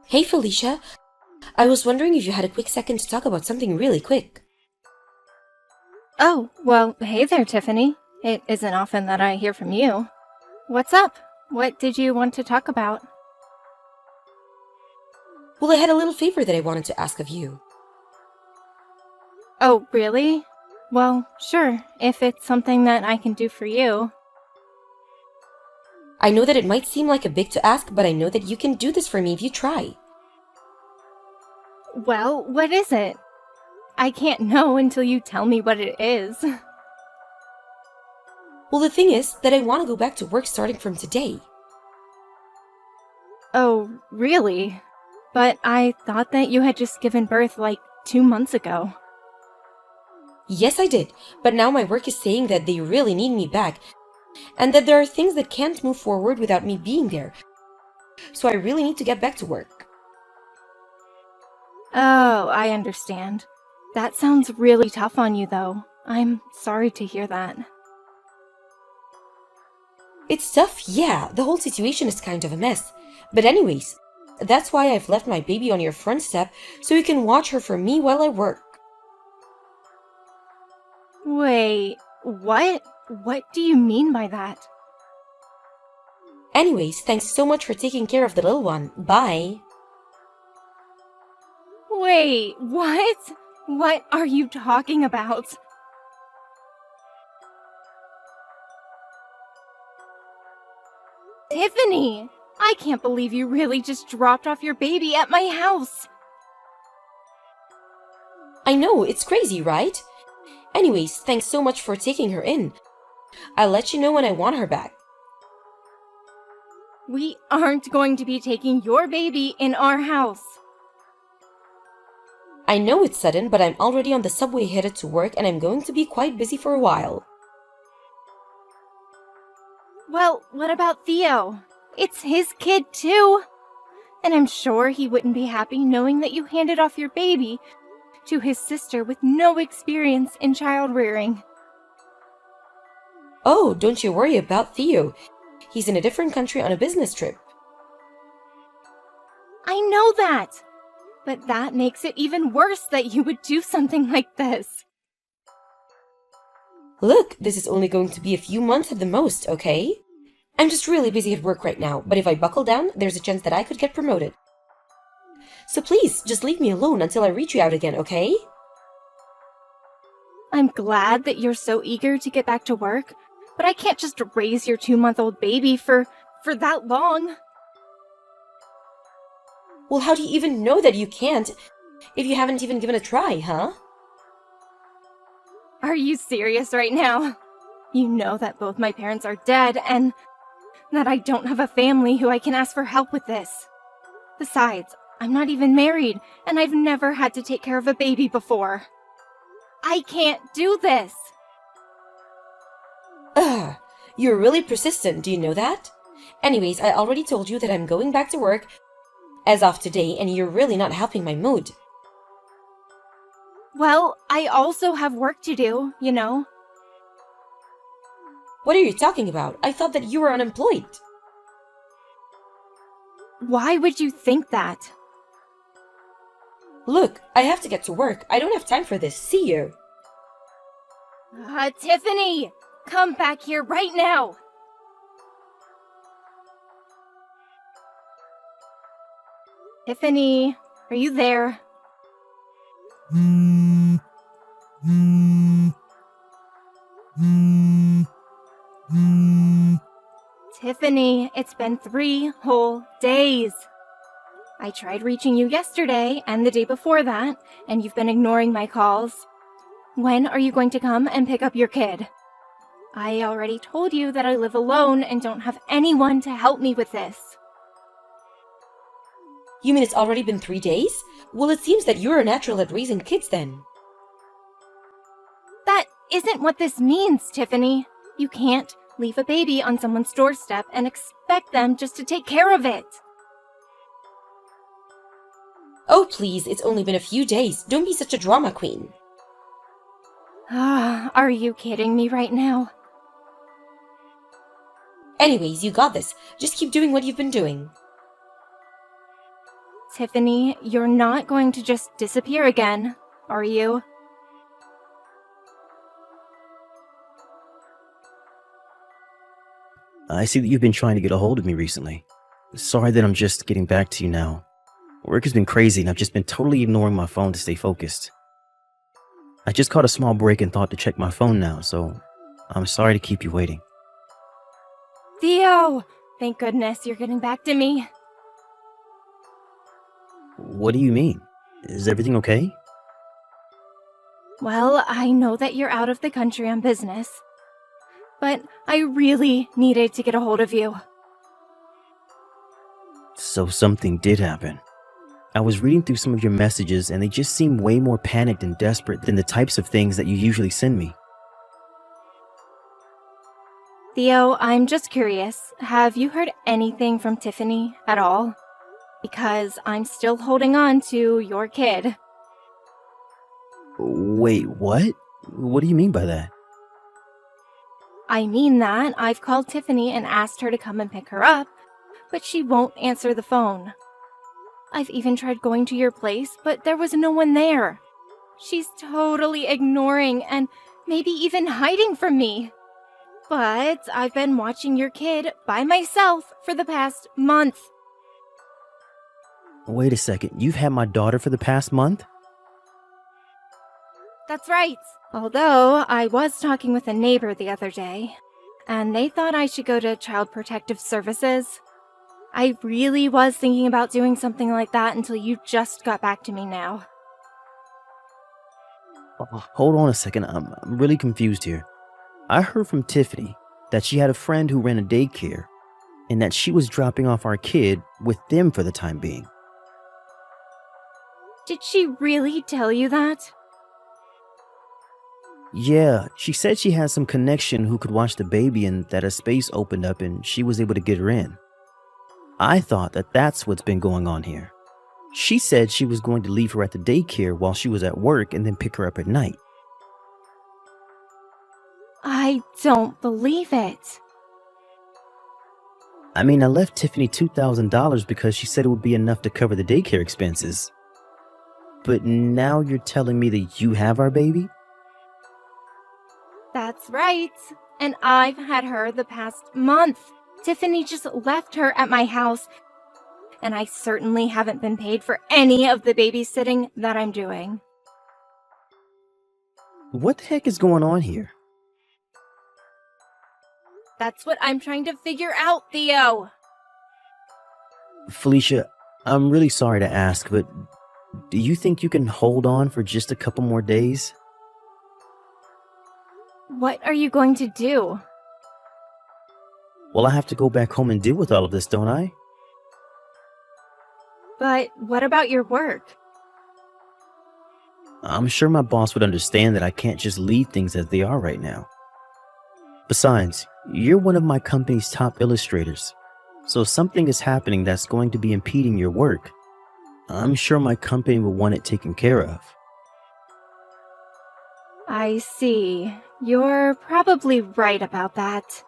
Hey Felicia, I was wondering if you had a quick second to talk about something really quick. Oh, well, hey there, Tiffany. It isn't often that I hear from you. What's up? What did you want to talk about? Well, I had a little favor that I wanted to ask of you. Oh, really? Well, sure, if it's something that I can do for you. I know that it might seem like a big to ask, but I know that you can do this for me if you try. Well, what is it? I can't know until you tell me what it is. Well, the thing is that I want to go back to work starting from today. Oh, really? But I thought that you had just given birth like 2 months ago. Yes, I did, but now my work is saying that they really need me back, and that there are things that can't move forward without me being there. So I really need to get back to work. Oh, I understand. That sounds really tough on you, though. I'm sorry to hear that. It's tough, yeah, the whole situation is kind of a mess. But anyways, that's why I've left my baby on your front step so you can watch her for me while I work. Wait, what? What do you mean by that? Anyways, thanks so much for taking care of the little one. Bye. Wait, what? What are you talking about? Tiffany! I can't believe you really just dropped off your baby at my house! I know, it's crazy, right? Anyways, thanks so much for taking her in. I'll let you know when I want her back. We aren't going to be taking your baby in our house. I know it's sudden, but I'm already on the subway headed to work and I'm going to be quite busy for a while. Well, what about Theo? It's his kid too! And I'm sure he wouldn't be happy knowing that you handed off your baby to his sister with no experience in child rearing. Oh, don't you worry about Theo. He's in a different country on a business trip. I know that! But that makes it even worse that you would do something like this. Look, this is only going to be a few months at the most, okay? I'm just really busy at work right now, but if I buckle down, there's a chance that I could get promoted. So please, just leave me alone until I reach you out again, okay? I'm glad that you're so eager to get back to work, but I can't just raise your 2-month-old baby for that long. Well, how do you even know that you can't if you haven't even given a try, huh? Are you serious right now? You know that both my parents are dead and that I don't have a family who I can ask for help with this. Besides, I'm not even married and I've never had to take care of a baby before. I can't do this. Ugh, you're really persistent, do you know that? Anyways, I already told you that I'm going back to work as of today, and you're really not helping my mood. Well, I also have work to do, you know. What are you talking about? I thought that you were unemployed. Why would you think that? Look, I have to get to work. I don't have time for this. See you. Tiffany! Come back here right now! Tiffany, are you there? Tiffany, it's been 3 whole days. I tried reaching you yesterday and the day before that, and you've been ignoring my calls. When are you going to come and pick up your kid? I already told you that I live alone and don't have anyone to help me with this. You mean it's already been 3 days? Well, it seems that you're a natural at raising kids then. That isn't what this means, Tiffany. You can't leave a baby on someone's doorstep and expect them just to take care of it. Oh, please, it's only been a few days. Don't be such a drama queen. Are you kidding me right now? Anyways, you got this. Just keep doing what you've been doing. Tiffany, you're not going to just disappear again, are you? I see that you've been trying to get a hold of me recently. Sorry that I'm just getting back to you now. Work has been crazy and I've just been totally ignoring my phone to stay focused. I just caught a small break and thought to check my phone now, so I'm sorry to keep you waiting. Theo! Thank goodness you're getting back to me. What do you mean? Is everything okay? Well, I know that you're out of the country on business, but I really needed to get a hold of you. So something did happen. I was reading through some of your messages and they just seem way more panicked and desperate than the types of things that you usually send me. Theo, I'm just curious. Have you heard anything from Tiffany at all? Because I'm still holding on to your kid. Wait, what? What do you mean by that? I mean that I've called Tiffany and asked her to come and pick her up, but she won't answer the phone. I've even tried going to your place, but there was no one there. She's totally ignoring and maybe even hiding from me. But I've been watching your kid by myself for the past month. Wait a second, you've had my daughter for the past month? That's right. Although I was talking with a neighbor the other day, and they thought I should go to Child Protective Services. I really was thinking about doing something like that until you just got back to me now. Hold on a second, I'm really confused here. I heard from Tiffany that she had a friend who ran a daycare and that she was dropping off our kid with them for the time being. Did she really tell you that? Yeah, she said she had some connection who could watch the baby and that a space opened up and she was able to get her in. I thought that that's what's been going on here. She said she was going to leave her at the daycare while she was at work and then pick her up at night. I don't believe it. I mean, I left Tiffany $2,000 because she said it would be enough to cover the daycare expenses. But now you're telling me that you have our baby? That's right. And I've had her the past month. Tiffany just left her at my house, and I certainly haven't been paid for any of the babysitting that I'm doing. What the heck is going on here? That's what I'm trying to figure out, Theo. Felicia, I'm really sorry to ask, but do you think you can hold on for just a couple more days? What are you going to do? Well, I have to go back home and deal with all of this, don't I? But what about your work? I'm sure my boss would understand that I can't just leave things as they are right now. Besides, you're one of my company's top illustrators, so if something is happening that's going to be impeding your work, I'm sure my company will want it taken care of. I see. You're probably right about that.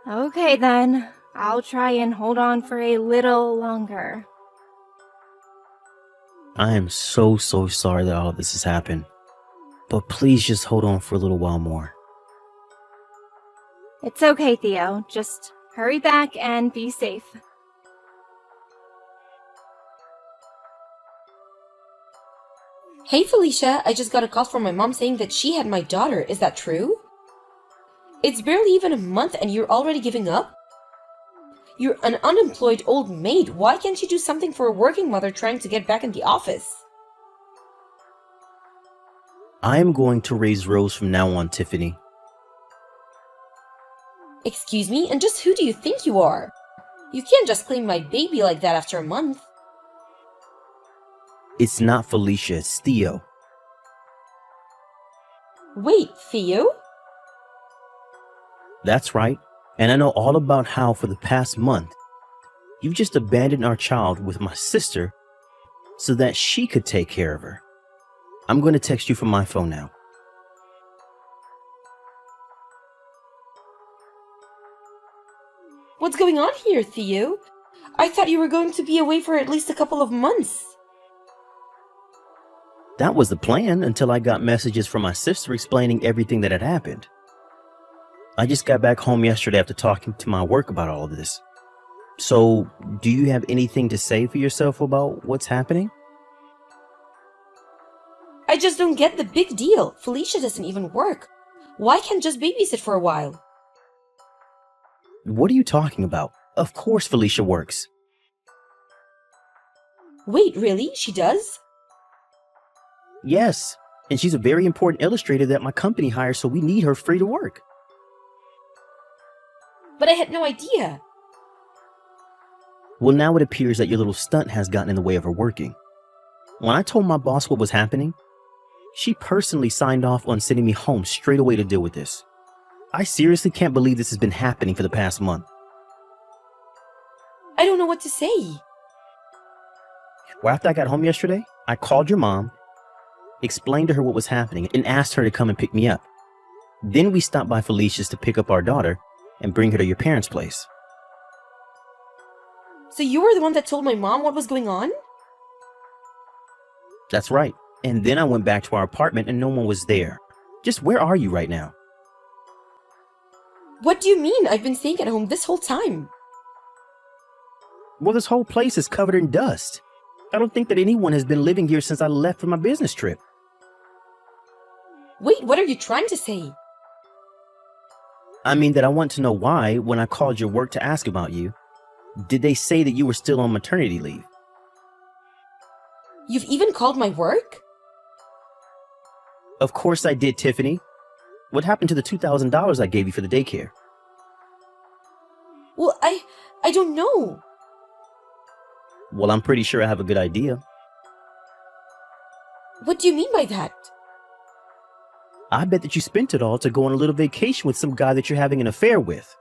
Okay then, I'll try and hold on for a little longer. I am so sorry that all of this has happened, but please just hold on for a little while more. It's okay, Theo. Just hurry back and be safe. Hey Felicia, I just got a call from my mom saying that she had my daughter. Is that true? It's barely even a month and you're already giving up? You're an unemployed old maid. Why can't you do something for a working mother trying to get back in the office? I am going to raise Rose from now on, Tiffany. Excuse me, and just who do you think you are? You can't just claim my baby like that after a month. It's not Felicia, it's Theo. Wait, Theo? That's right, and I know all about how for the past month, you've just abandoned our child with my sister so that she could take care of her. I'm going to text you from my phone now. What's going on here, Theo? I thought you were going to be away for at least a couple of months. That was the plan until I got messages from my sister explaining everything that had happened. I just got back home yesterday after talking to my work about all of this. So, do you have anything to say for yourself about what's happening? I just don't get the big deal. Felicia doesn't even work. Why can't just babysit for a while? What are you talking about? Of course Felicia works. Wait, really? She does? Yes, and she's a very important illustrator that my company hires, so we need her free to work. But I had no idea. Well, now it appears that your little stunt has gotten in the way of her working. When I told my boss what was happening, she personally signed off on sending me home straight away to deal with this. I seriously can't believe this has been happening for the past month. I don't know what to say. Well, after I got home yesterday, I called your mom, explained to her what was happening, and asked her to come and pick me up. Then we stopped by Felicia's to pick up our daughter and bring her to your parents' place. So you were the one that told my mom what was going on? That's right. And then I went back to our apartment and no one was there. Just where are you right now? What do you mean? I've been staying at home this whole time. Well, this whole place is covered in dust. I don't think that anyone has been living here since I left for my business trip. Wait, what are you trying to say? I mean that I want to know why, when I called your work to ask about you, did they say that you were still on maternity leave? You've even called my work? Of course I did, Tiffany. What happened to the $2,000 I gave you for the daycare? Well, I don't know. Well, I'm pretty sure I have a good idea. What do you mean by that? I bet that you spent it all to go on a little vacation with some guy that you're having an affair with.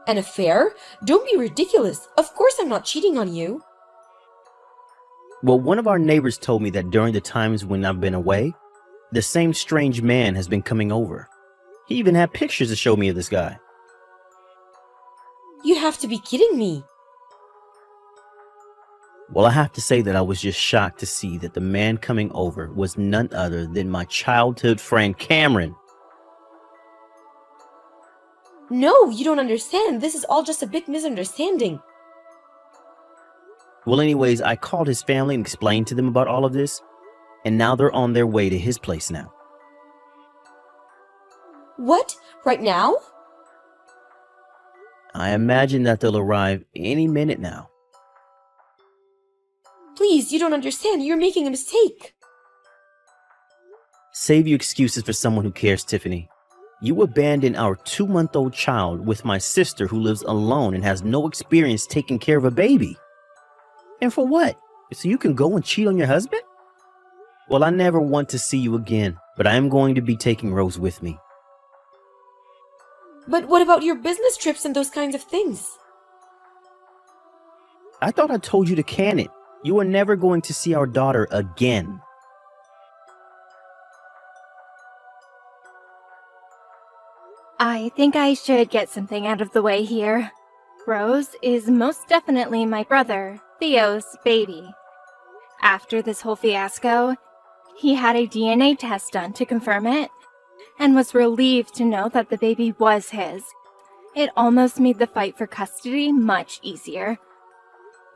An affair? Don't be ridiculous. Of course I'm not cheating on you. Well, one of our neighbors told me that during the times when I've been away, the same strange man has been coming over. He even had pictures to show me of this guy. You have to be kidding me. Well, I have to say that I was just shocked to see that the man coming over was none other than my childhood friend Cameron. No, you don't understand. This is all just a big misunderstanding. Well, anyways, I called his family and explained to them about all of this, and now they're on their way to his place now. What? Right now? I imagine that they'll arrive any minute now. Please, you don't understand. You're making a mistake. Save your excuses for someone who cares, Tiffany. You abandoned our 2-month-old child with my sister who lives alone and has no experience taking care of a baby. And for what? So you can go and cheat on your husband? Well, I never want to see you again, but I am going to be taking Rose with me. But what about your business trips and those kinds of things? I thought I told you to can it. You are never going to see our daughter again. I think I should get something out of the way here. Rose is most definitely my brother, Theo's baby. After this whole fiasco, he had a DNA test done to confirm it, and was relieved to know that the baby was his. It almost made the fight for custody much easier.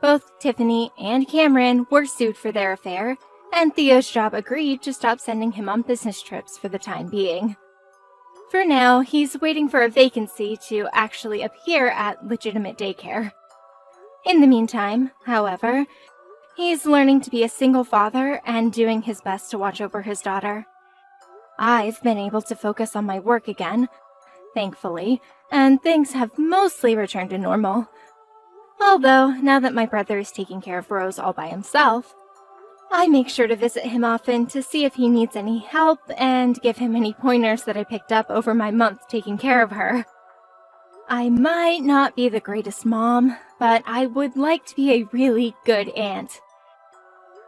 Both Tiffany and Cameron were sued for their affair, and Theo's job agreed to stop sending him on business trips for the time being. For now, he's waiting for a vacancy to actually appear at legitimate daycare. In the meantime, however, he's learning to be a single father and doing his best to watch over his daughter. I've been able to focus on my work again, thankfully, and things have mostly returned to normal. Although, now that my brother is taking care of Rose all by himself, I make sure to visit him often to see if he needs any help and give him any pointers that I picked up over my month taking care of her. I might not be the greatest mom, but I would like to be a really good aunt.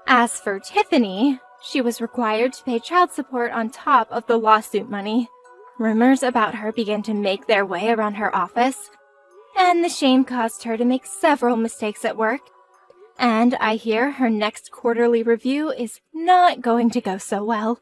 As for Tiffany, she was required to pay child support on top of the lawsuit money. Rumors about her began to make their way around her office, And the shame caused her to make several mistakes at work. And I hear her next quarterly review is not going to go so well.